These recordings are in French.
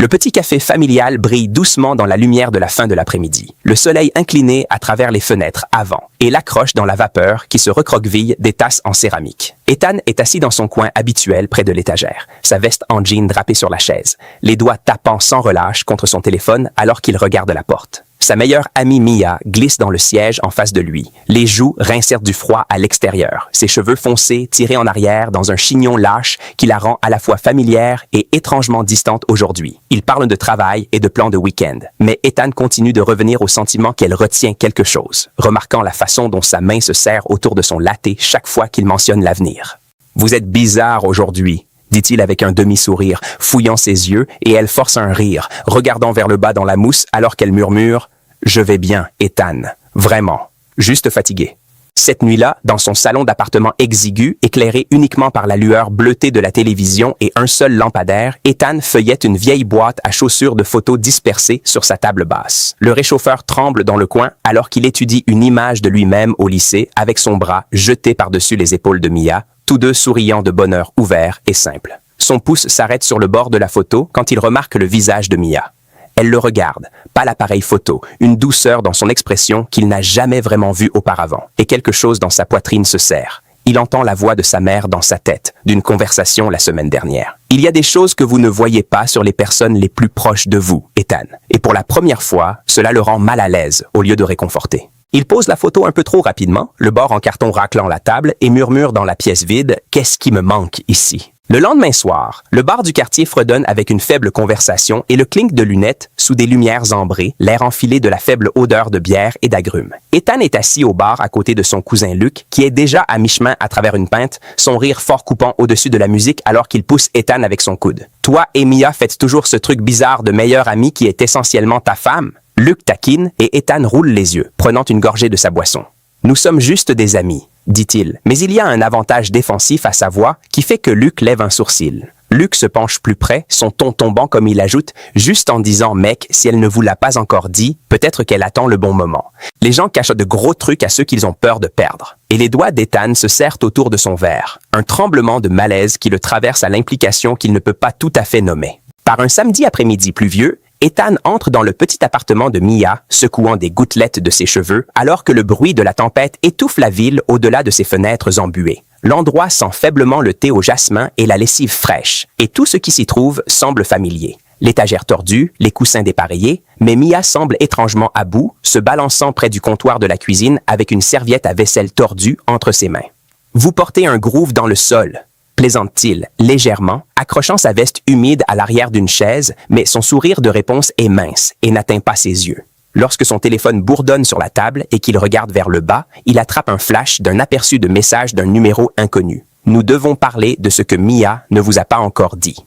Le petit café familial brille doucement dans la lumière de la fin de l'après-midi. Le soleil incliné à travers les fenêtres avant et l'accroche dans la vapeur qui se recroqueville des tasses en céramique. Ethan est assis dans son coin habituel près de l'étagère, sa veste en jean drapée sur la chaise, les doigts tapant sans relâche contre son téléphone alors qu'il regarde la porte. Sa meilleure amie Mia glisse dans le siège en face de lui, les joues rincèrent du froid à l'extérieur, ses cheveux foncés tirés en arrière dans un chignon lâche qui la rend à la fois familière et étrangement distante aujourd'hui. Ils parlent de travail et de plans de week-end, mais Ethan continue de revenir au sentiment qu'elle retient quelque chose, remarquant la façon dont sa main se serre autour de son latte chaque fois qu'il mentionne l'avenir. « Vous êtes bizarre aujourd'hui », dit-il avec un demi-sourire, fouillant ses yeux, et elle force un rire, regardant vers le bas dans la mousse alors qu'elle murmure « Je vais bien, Ethan. Vraiment. Juste fatigué. » Cette nuit-là, dans son salon d'appartement exigu, éclairé uniquement par la lueur bleutée de la télévision et un seul lampadaire, Ethan feuillette une vieille boîte à chaussures de photos dispersées sur sa table basse. Le réchauffeur tremble dans le coin alors qu'il étudie une image de lui-même au lycée avec son bras jeté par-dessus les épaules de Mia, tous deux souriant de bonheur ouvert et simple. Son pouce s'arrête sur le bord de la photo quand il remarque le visage de Mia. Elle le regarde, pas l'appareil photo, une douceur dans son expression qu'il n'a jamais vraiment vue auparavant, et quelque chose dans sa poitrine se serre. Il entend la voix de sa mère dans sa tête, d'une conversation la semaine dernière. Il y a des choses que vous ne voyez pas sur les personnes les plus proches de vous, Ethan. Et pour la première fois, cela le rend mal à l'aise au lieu de réconforter. Il pose la photo un peu trop rapidement, le bord en carton raclant la table, et murmure dans la pièce vide « Qu'est-ce qui me manque ici ?» Le lendemain soir, le bar du quartier fredonne avec une faible conversation et le clink de lunettes sous des lumières ambrées, l'air enfilé de la faible odeur de bière et d'agrumes. Ethan est assis au bar à côté de son cousin Luc, qui est déjà à mi-chemin à travers une pinte, son rire fort coupant au-dessus de la musique alors qu'il pousse Ethan avec son coude. « Toi et Mia faites toujours ce truc bizarre de meilleur ami qui est essentiellement ta femme ?» Luc taquine et Ethan roule les yeux, prenant une gorgée de sa boisson. « Nous sommes juste des amis, » dit-il, mais il y a un avantage défensif à sa voix qui fait que Luc lève un sourcil. Luc se penche plus près, son ton tombant comme il ajoute « Juste en disant, mec, si elle ne vous l'a pas encore dit, peut-être qu'elle attend le bon moment. » Les gens cachent de gros trucs à ceux qu'ils ont peur de perdre. Et les doigts d'Ethan se serrent autour de son verre, un tremblement de malaise qui le traverse à l'implication qu'il ne peut pas tout à fait nommer. Par un samedi après-midi pluvieux, Ethan entre dans le petit appartement de Mia, secouant des gouttelettes de ses cheveux, alors que le bruit de la tempête étouffe la ville au-delà de ses fenêtres embuées. L'endroit sent faiblement le thé au jasmin et la lessive fraîche, et tout ce qui s'y trouve semble familier. L'étagère tordue, les coussins dépareillés, mais Mia semble étrangement à bout, se balançant près du comptoir de la cuisine avec une serviette à vaisselle tordue entre ses mains. « Vous portez un groove dans le sol », plaisante-t-il légèrement, accrochant sa veste humide à l'arrière d'une chaise, mais son sourire de réponse est mince et n'atteint pas ses yeux. Lorsque son téléphone bourdonne sur la table et qu'il regarde vers le bas, il attrape un flash d'un aperçu de message d'un numéro inconnu. « Nous devons parler de ce que Mia ne vous a pas encore dit. »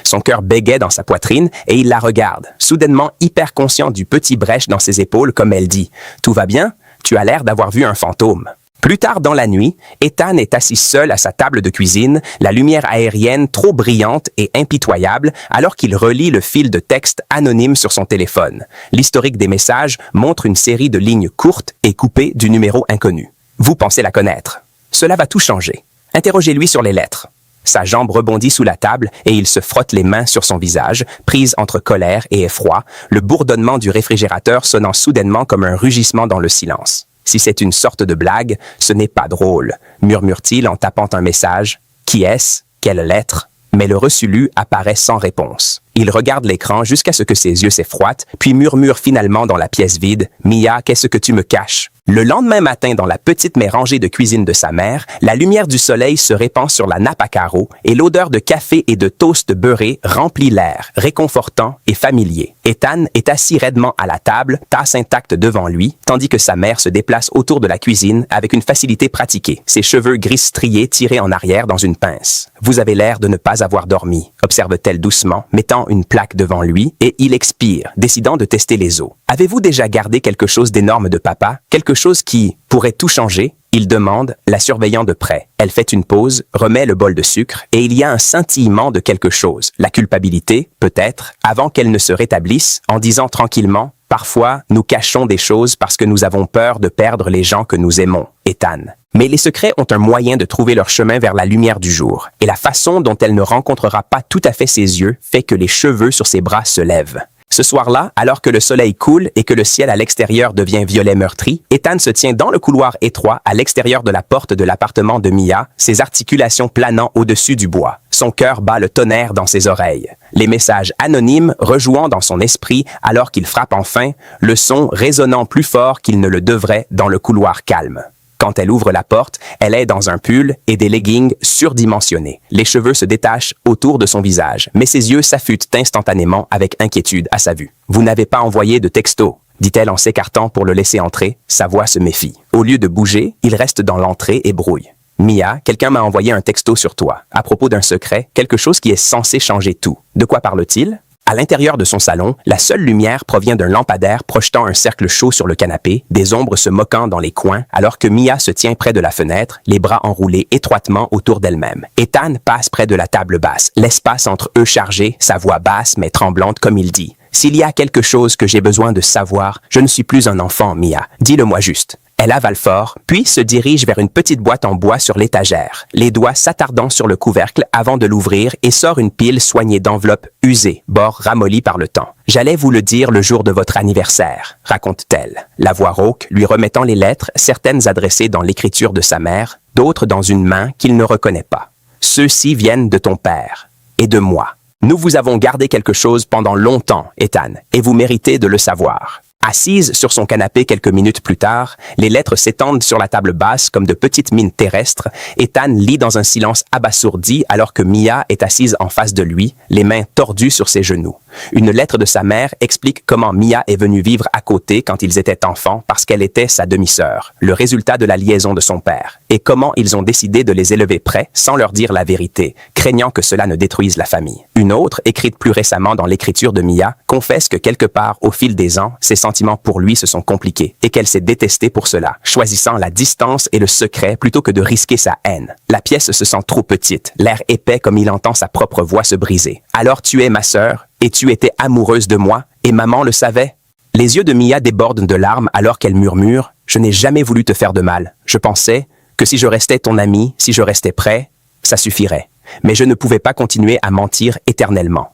Son cœur bégait dans sa poitrine et il la regarde, soudainement hyper conscient du petit brèche dans ses épaules comme elle dit « Tout va bien? Tu as l'air d'avoir vu un fantôme. » Plus tard dans la nuit, Ethan est assis seul à sa table de cuisine, la lumière aérienne trop brillante et impitoyable, alors qu'il relit le fil de texte anonyme sur son téléphone. L'historique des messages montre une série de lignes courtes et coupées du numéro inconnu. Vous pensez la connaître. Cela va tout changer. Interrogez-lui sur les lettres. Sa jambe rebondit sous la table et il se frotte les mains sur son visage, prise entre colère et effroi, le bourdonnement du réfrigérateur sonnant soudainement comme un rugissement dans le silence. Si c'est une sorte de blague, ce n'est pas drôle, murmure-t-il en tapant un message. Qui est-ce? Quelle lettre? Mais le reçu lu apparaît sans réponse. Il regarde l'écran jusqu'à ce que ses yeux s'effroient, puis murmure finalement dans la pièce vide. « Mia, qu'est-ce que tu me caches? » Le lendemain matin, dans la petite mais rangée de cuisine de sa mère, la lumière du soleil se répand sur la nappe à carreaux et l'odeur de café et de toast beurré remplit l'air, réconfortant et familier. Ethan est assis raidement à la table, tasse intacte devant lui, tandis que sa mère se déplace autour de la cuisine avec une facilité pratiquée, ses cheveux gris striés tirés en arrière dans une pince. « Vous avez l'air de ne pas avoir dormi », observe-t-elle doucement, mettant une plaque devant lui, et il expire, décidant de tester les os. « Avez-vous déjà gardé quelque chose d'énorme de papa? Quelque chose qui pourrait tout changer? » Il demande, la surveillant de près. Elle fait une pause, remet le bol de sucre, et il y a un scintillement de quelque chose. La culpabilité, peut-être, avant qu'elle ne se rétablisse, en disant tranquillement Parfois, nous cachons des choses parce que nous avons peur de perdre les gens que nous aimons, Ethan. Mais les secrets ont un moyen de trouver leur chemin vers la lumière du jour, et la façon dont elle ne rencontrera pas tout à fait ses yeux fait que les cheveux sur ses bras se lèvent. Ce soir-là, alors que le soleil coule et que le ciel à l'extérieur devient violet meurtri, Ethan se tient dans le couloir étroit à l'extérieur de la porte de l'appartement de Mia, ses articulations planant au-dessus du bois. Son cœur bat le tonnerre dans ses oreilles. Les messages anonymes rejouant dans son esprit alors qu'il frappe enfin, le son résonnant plus fort qu'il ne le devrait dans le couloir calme. Quand elle ouvre la porte, elle est dans un pull et des leggings surdimensionnés. Les cheveux se détachent autour de son visage, mais ses yeux s'affûtent instantanément avec inquiétude à sa vue. « Vous n'avez pas envoyé de texto », dit-elle en s'écartant pour le laisser entrer. Sa voix se méfie. Au lieu de bouger, il reste dans l'entrée et brouille. « Mia, quelqu'un m'a envoyé un texto sur toi, à propos d'un secret, quelque chose qui est censé changer tout. De quoi parle-t-il » À l'intérieur de son salon, la seule lumière provient d'un lampadaire projetant un cercle chaud sur le canapé, des ombres se moquant dans les coins, alors que Mia se tient près de la fenêtre, les bras enroulés étroitement autour d'elle-même. Ethan passe près de la table basse, l'espace entre eux chargé, sa voix basse mais tremblante comme il dit. « S'il y a quelque chose que j'ai besoin de savoir, je ne suis plus un enfant, Mia. Dis-le-moi juste. » Elle avale fort, puis se dirige vers une petite boîte en bois sur l'étagère, les doigts s'attardant sur le couvercle avant de l'ouvrir et sort une pile soignée d'enveloppes usées, bords ramollis par le temps. « J'allais vous le dire le jour de votre anniversaire », raconte-t-elle, la voix rauque lui remettant les lettres, certaines adressées dans l'écriture de sa mère, d'autres dans une main qu'il ne reconnaît pas. « Ceux-ci viennent de ton père et de moi. Nous vous avons gardé quelque chose pendant longtemps, Ethan, et vous méritez de le savoir. » Assise sur son canapé quelques minutes plus tard, les lettres s'étendent sur la table basse comme de petites mines terrestres. Ethan lit dans un silence abasourdi alors que Mia est assise en face de lui, les mains tordues sur ses genoux. Une lettre de sa mère explique comment Mia est venue vivre à côté quand ils étaient enfants parce qu'elle était sa demi-sœur, le résultat de la liaison de son père, et comment ils ont décidé de les élever près sans leur dire la vérité, craignant que cela ne détruise la famille. Une autre, écrite plus récemment dans l'écriture de Mia, confesse que quelque part au fil des ans, ses sentiments pour lui se sont compliqués et qu'elle s'est détestée pour cela, choisissant la distance et le secret plutôt que de risquer sa haine. La pièce se sent trop petite, l'air épais comme il entend sa propre voix se briser. « Alors tu es ma sœur, et tu étais amoureuse de moi, et maman le savait ?» Les yeux de Mia débordent de larmes alors qu'elle murmure « Je n'ai jamais voulu te faire de mal. Je pensais que si je restais ton ami, si je restais près, ça suffirait. Mais je ne pouvais pas continuer à mentir éternellement. »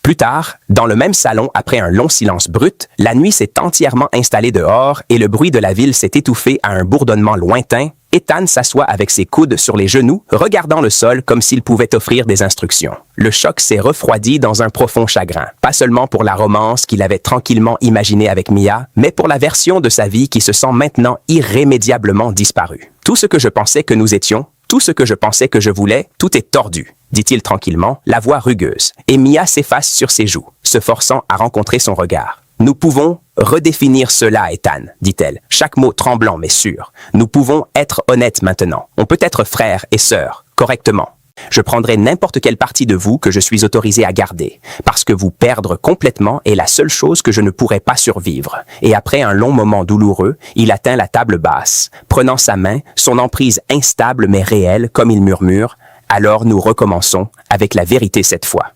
Plus tard, dans le même salon, après un long silence brut, la nuit s'est entièrement installée dehors et le bruit de la ville s'est étouffé à un bourdonnement lointain. Ethan s'assoit avec ses coudes sur les genoux, regardant le sol comme s'il pouvait offrir des instructions. Le choc s'est refroidi dans un profond chagrin, pas seulement pour la romance qu'il avait tranquillement imaginée avec Mia, mais pour la version de sa vie qui se sent maintenant irrémédiablement disparue. Tout ce que je pensais que nous étions, tout ce que je pensais que je voulais, tout est tordu, dit-il tranquillement, la voix rugueuse, et Mia s'efface sur ses joues, se forçant à rencontrer son regard. « Nous pouvons redéfinir cela, Ethan, dit-elle, chaque mot tremblant mais sûr. Nous pouvons être honnêtes maintenant. On peut être frères et sœurs, correctement. Je prendrai n'importe quelle partie de vous que je suis autorisé à garder, parce que vous perdre complètement est la seule chose que je ne pourrais pas survivre. » Et après un long moment douloureux, il atteint la table basse, prenant sa main, son emprise instable mais réelle, comme il murmure « Alors nous recommençons avec la vérité cette fois. »